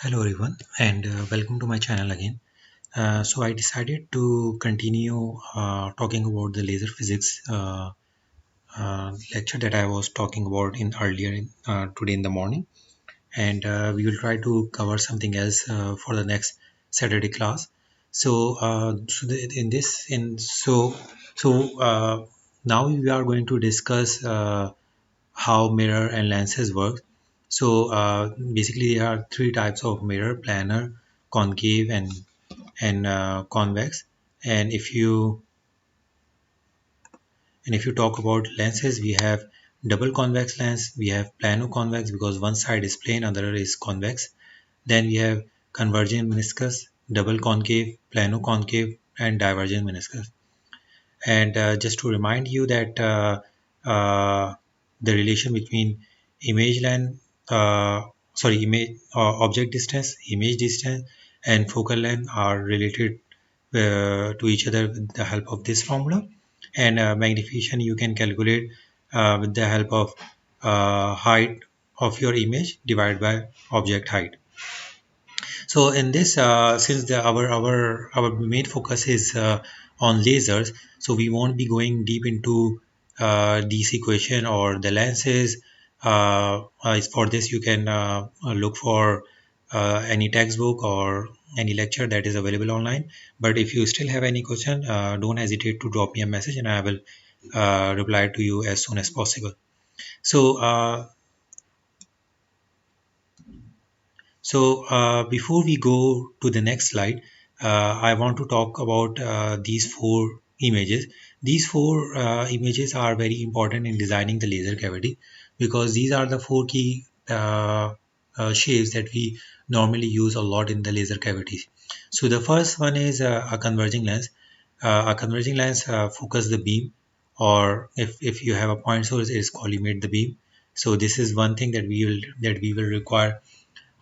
Hello everyone and welcome to my channel again. So I decided to continue talking about the laser physics lecture that I was talking about in earlier today in the morning, and we will try to cover something else for the next Saturday class. In this in so now we are going to discuss how mirror and lenses work. Basically, there are three types of mirror: planar, concave, and convex. And if you talk about lenses, we have double convex lens, we have plano-convex because one side is plane, other is convex. Then we have convergent meniscus, double concave, plano-concave, and divergent meniscus. And just to remind you that uh, the relation between image length, image object distance, image distance, and focal length are related to each other with the help of this formula. And magnification you can calculate with the help of height of your image divided by object height. So in this, since our main focus is on lasers, so we won't be going deep into this equation or the lenses. For this, you can look for any textbook or any lecture that is available online. But if you still have any question, don't hesitate to drop me a message, and I will reply to you as soon as possible. So before we go to the next slide, I want to talk about these four images. These four images are very important in designing the laser cavity because these are the four key shapes that we normally use a lot in the laser cavities. So the first one is a converging lens. A converging lens focus the beam, or if you have a point source, it is collimate the beam. So this is one thing that we will require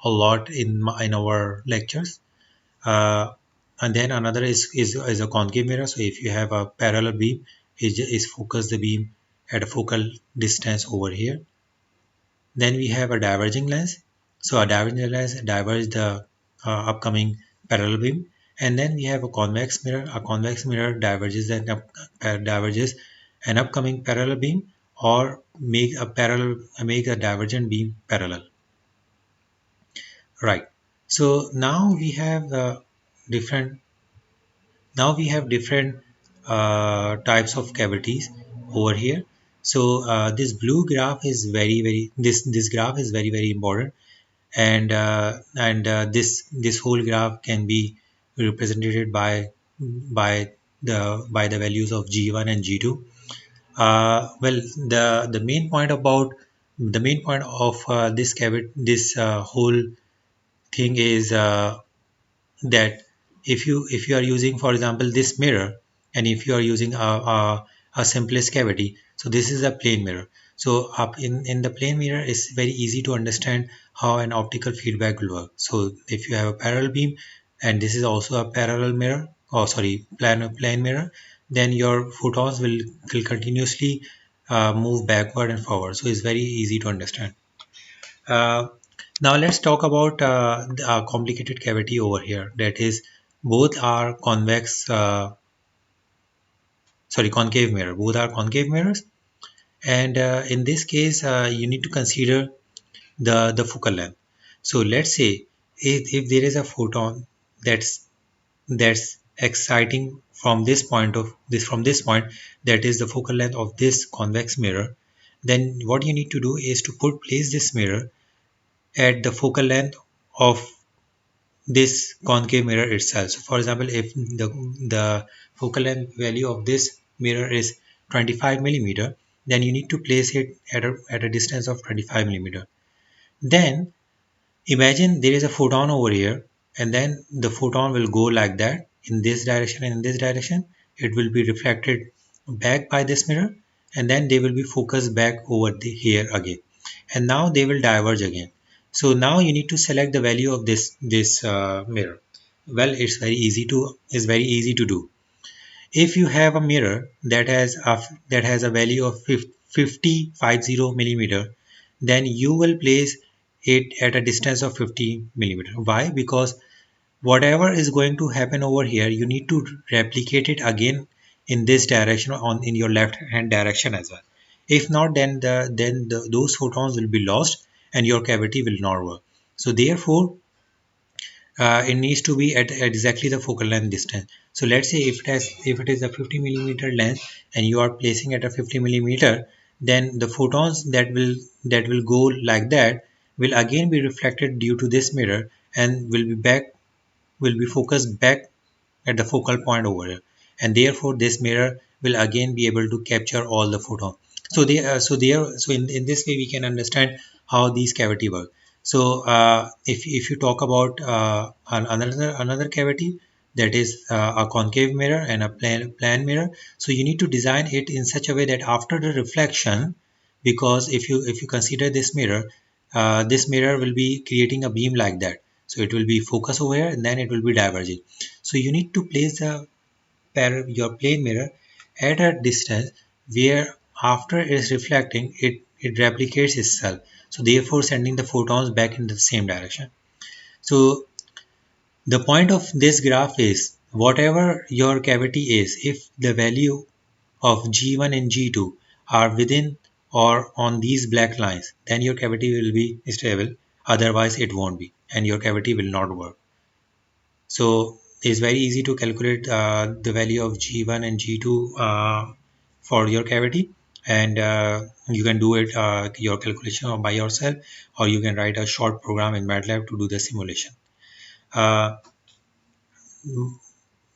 a lot in our lectures. Uh, and then another is a concave mirror. So if you have a parallel beam, is focus the beam at a focal distance over here. Then we have a diverging lens. So a diverging lens diverge the upcoming parallel beam. And then we have a convex mirror. A convex mirror diverges an upcoming parallel beam or make a divergent beam parallel. Right. So different now we have different types of cavities over here. So this blue graph is very this graph is very important, and this whole graph can be represented by the values of G1 and G2. Well, the main point of this whole thing is that if you are using, for example, this mirror, and if you are using a simplest cavity, so this is a plane mirror. So up in the plane mirror, it's very easy to understand how an optical feedback will work. So if you have a parallel beam, and this is also a parallel mirror, oh sorry, plane mirror, then your photons will continuously move backward and forward. So it's very easy to understand. uh, Now let's talk about the complicated cavity over here. That is, both are concave mirror. Both are concave mirrors, and in this case, you need to consider the focal length. So let's say if there is a photon that's exciting from this point, that is the focal length of this convex mirror. Then what you need to do is to place this mirror at the focal length of this concave mirror itself. So for example, if the focal length value of this mirror is 25 millimeter, then you need to place it at a distance of 25 millimeter. Then imagine there is a photon over here, and then the photon will go like that in this direction and in this direction. It will be reflected back by this mirror, and then they will be focused back over here again, and now they will diverge again. So now you need to select the value of this mirror. Well, it's very easy to do. If you have a mirror that has a value of 50 millimeter, then you will place it at a distance of 50 millimeter. Why? Because whatever is going to happen over here, you need to replicate it again in this direction, on in your left hand direction as well. If not, then those photons will be lost and your cavity will not work. So therefore it needs to be at exactly the focal length distance. So let's say if it is a 50 millimeter lens and you are placing at a 50 millimeter, then the photons that will go like that will again be reflected due to this mirror and will be focused back at the focal point over here, and therefore this mirror will again be able to capture all the photon. So in this way we can understand how these cavity work. So if you talk about another cavity, that is a concave mirror and a plan mirror. So you need to design it in such a way that after the reflection, because if you consider this mirror will be creating a beam like that. So it will be focus over here and then it will be diverging. So you need to place your plane mirror at a distance where after it is reflecting, it replicates itself. So therefore sending the photons back in the same direction. So the point of this graph is whatever your cavity is, if the value of G1 and G2 are within or on these black lines, then your cavity will be stable. Otherwise it won't be and your cavity will not work. So it's very easy to calculate the value of G1 and G2 for your cavity, and you can do it your calculation by yourself, or you can write a short program in Matlab to do the simulation. Uh,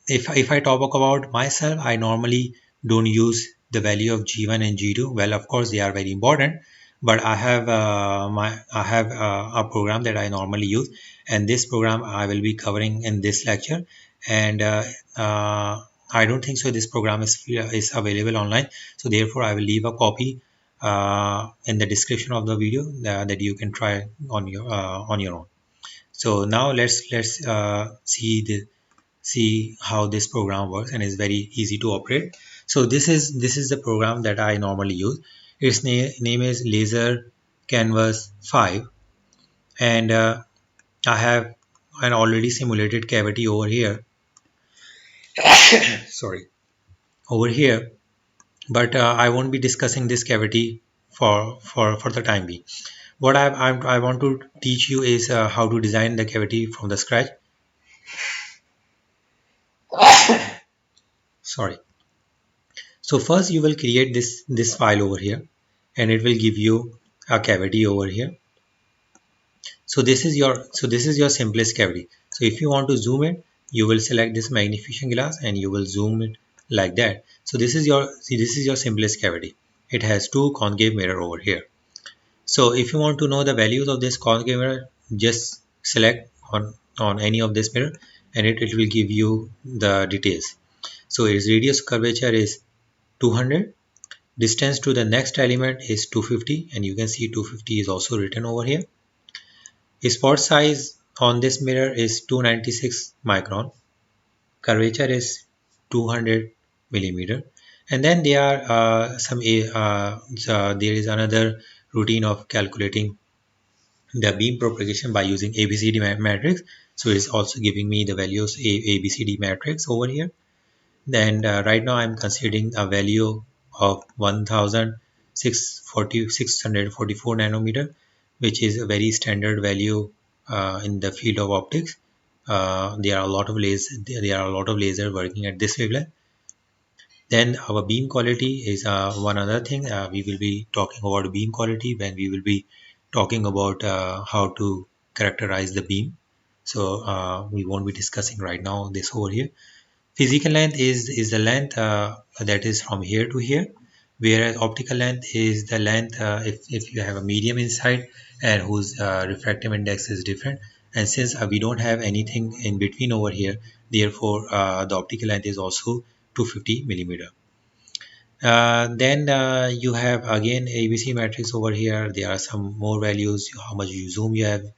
if I talk about myself, I normally don't use the value of G1 and G2. Well, of course, they are very important, but I have a program that I normally use, and this program I will be covering in this lecture. And I don't think so. This program is available online, so therefore I will leave a copy in the description of the video that you can try on your own. So now let's see how this program works, and it's very easy to operate. So this is the program that I normally use. Its name is Laser Canvas 5, and I have an already simulated cavity over here. Sorry, over here, but I won't be discussing this cavity for the time being. What I want to teach you is how to design the cavity from the scratch. Sorry. So first you will create this file over here, and it will give you a cavity over here. So this is your simplest cavity. So if you want to zoom it, you will select this magnification glass and you will zoom it like that. So this is your simplest cavity. It has two concave mirror over here. So if you want to know the values of this concave mirror, just select on any of this mirror, and it will give you the details. So its radius curvature is 200. Distance to the next element is 250, and you can see 250 is also written over here. Spot size on this mirror is 296 micron. Curvature is 200 millimeter. And then there are there is another routine of calculating the beam propagation by using ABCD matrix. So it's also giving me the values ABCD matrix over here. Then right now I'm considering a value of 1644 nanometer, which is a very standard value in the field of optics. There are a lot of lasers working at this wavelength. Then our beam quality is one other thing. We will be talking about beam quality when we will be talking about how to characterize the beam. So we won't be discussing right now this over here. Physical length is the length that is from here to here, whereas optical length is the length if you have a medium inside and whose refractive index is different. And since we don't have anything in between over here, therefore the optical length is also 250 millimeter. Then you have again ABC matrix over here. There are some more values, how much you zoom you have,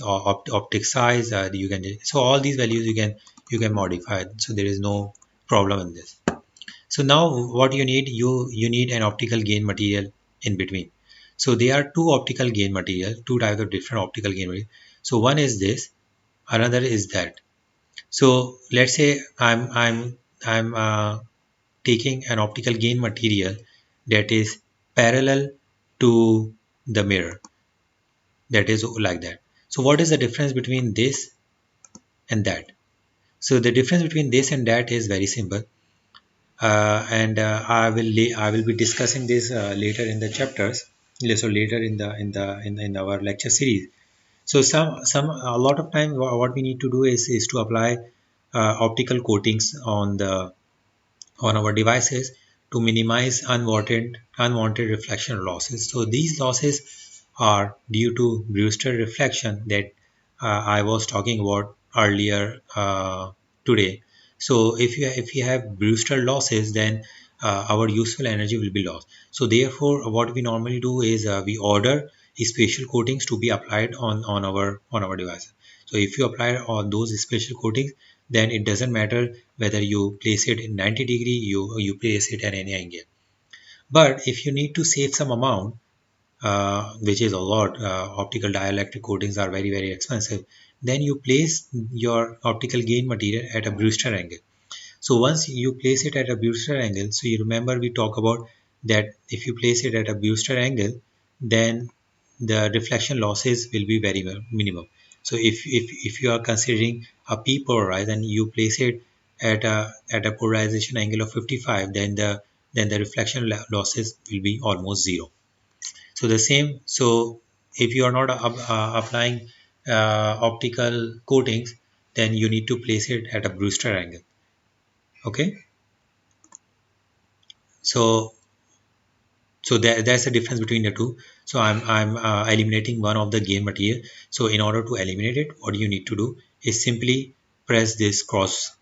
or optic size. You can so all these values you can modify. So there is no problem in this. So now what you need an optical gain material in between. So there are two optical gain material, two types of different optical gain material. So one is this, another is that. So let's say I'm taking an optical gain material that is parallel to the mirror, that is like that. So what is the difference between this and that? So the difference between this and that is very simple, and I will be discussing this later in the chapters. So later in our lecture series. So some a lot of time what we need to do is to apply optical coatings on our devices to minimize unwanted reflection losses. So these losses are due to Brewster reflection that I was talking about earlier today. So if you have Brewster losses, then our useful energy will be lost. So therefore, what we normally do is we order special coatings to be applied on our device. So if you apply on those special coatings, then it doesn't matter whether you place it in 90 degree, you place it at any angle. But if you need to save some amount, which is a lot, optical dielectric coatings are very expensive, then you place your optical gain material at a Brewster angle. So once you place it at a Brewster angle, so you remember we talk about that if you place it at a Brewster angle, then the reflection losses will be very minimum. So if you are considering a p polarize and you place it at a polarization angle of 55, then the reflection losses will be almost zero. So the same. So if you are not applying optical coatings, then you need to place it at a Brewster angle. Okay. So that's the difference between the two. So I'm eliminating one of the gain material. So in order to eliminate it, what you need to do is simply press this cross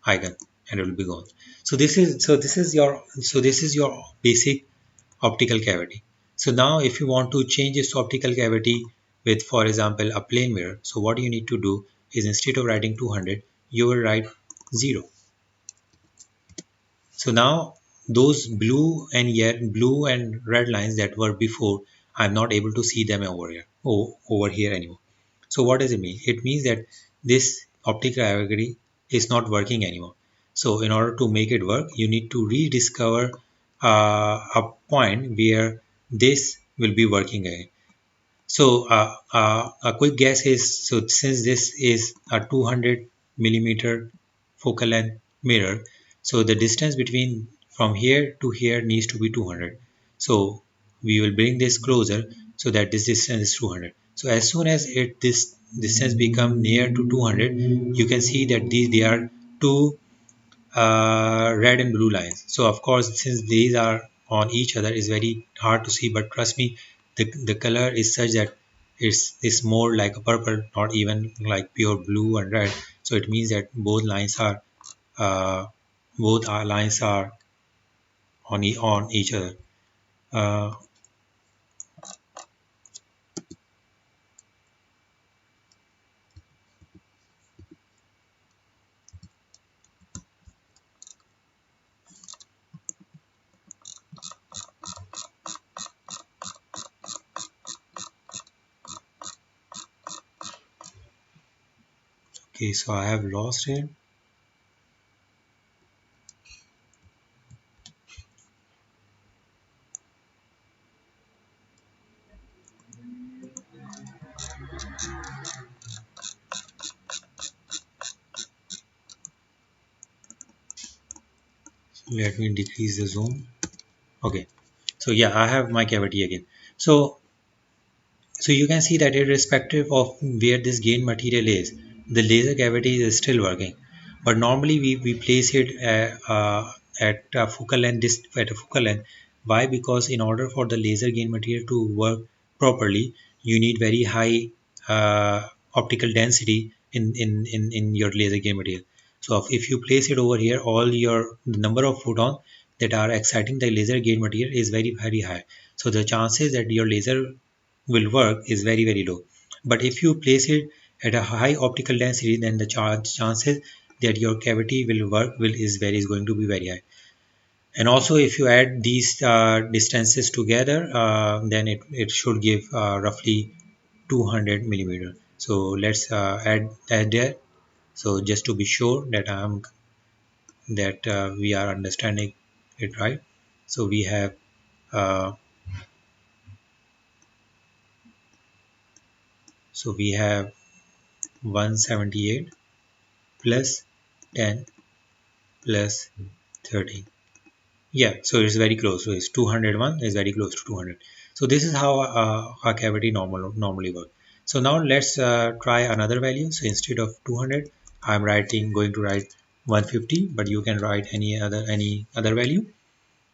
icon and it will be gone. So this is your basic optical cavity. So now if you want to change this optical cavity with, for example, a plane mirror, so what you need to do is instead of writing 200, you will write 0. So now those blue and red lines that were before, I'm not able to see them over here anymore. So what does it mean? It means that this optical cavity is not working anymore. So in order to make it work, you need to rediscover a point where this will be working again. So a quick guess is, so since this is a 200 millimeter focal length mirror, so the distance between from here to here needs to be 200. So we will bring this closer so that this distance is 200. So as soon as this distance become near to 200, you can see that they are two red and blue lines. So of course, since these are on each other, is very hard to see. But trust me, the color is such that it's more like a purple, not even like pure blue and red. So it means that uh, lines are on each other. Uh, okay, so I have lost it. Let me decrease the zoom. Okay, so yeah, I have my cavity again. So you can see that irrespective of where this gain material is, the laser cavity is still working. But normally we place it at a focal length, at a focal length. Why? Because in order for the laser gain material to work properly, you need very high optical density in your laser gain material. So if you place it over here, the number of photons that are exciting the laser gain material is very high. So the chances that your laser will work is very low. But if you place it at a high optical density, then the chances that your cavity will work is going to be very high. And also if you add these distances together, then it should give roughly 200 millimeter. So let's add that. So just to be sure that we are understanding it right. So we have uh, so we have 178 plus 10 plus 30. Yeah, so it's very close. So it's 201 is very close to 200. So this is how our cavity normally work. So now let's try another value. So instead of 200, I'm going to write 150, but you can write any other value.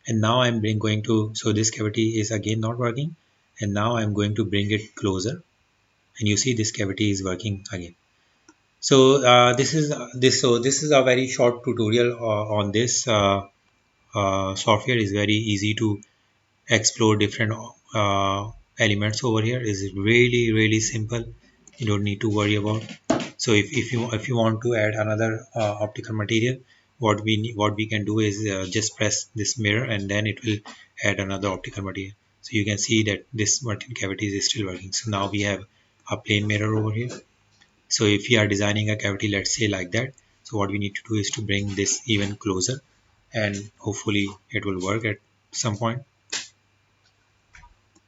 And now going to, so this cavity is again not working. And now I'm going to bring it closer. And you see this cavity is working again. So this is a very short tutorial on this. Software is very easy to explore different elements over here. Is really simple. You don't need to worry about. So if you want to add another optical material, what we can do is just press this mirror and then it will add another optical material. So you can see that this cavity is still working. So now we have a plane mirror over here. So if we are designing a cavity, let's say like that, so what we need to do is to bring this even closer and hopefully it will work at some point.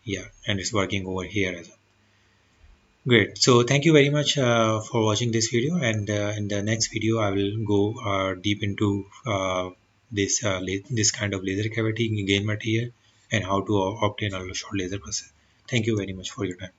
Yeah, and it's working over here as well. Great. So thank you very much for watching this video, and in the next video I will go deep into this kind of laser cavity gain material and how to obtain a short laser process. Thank you very much for your time.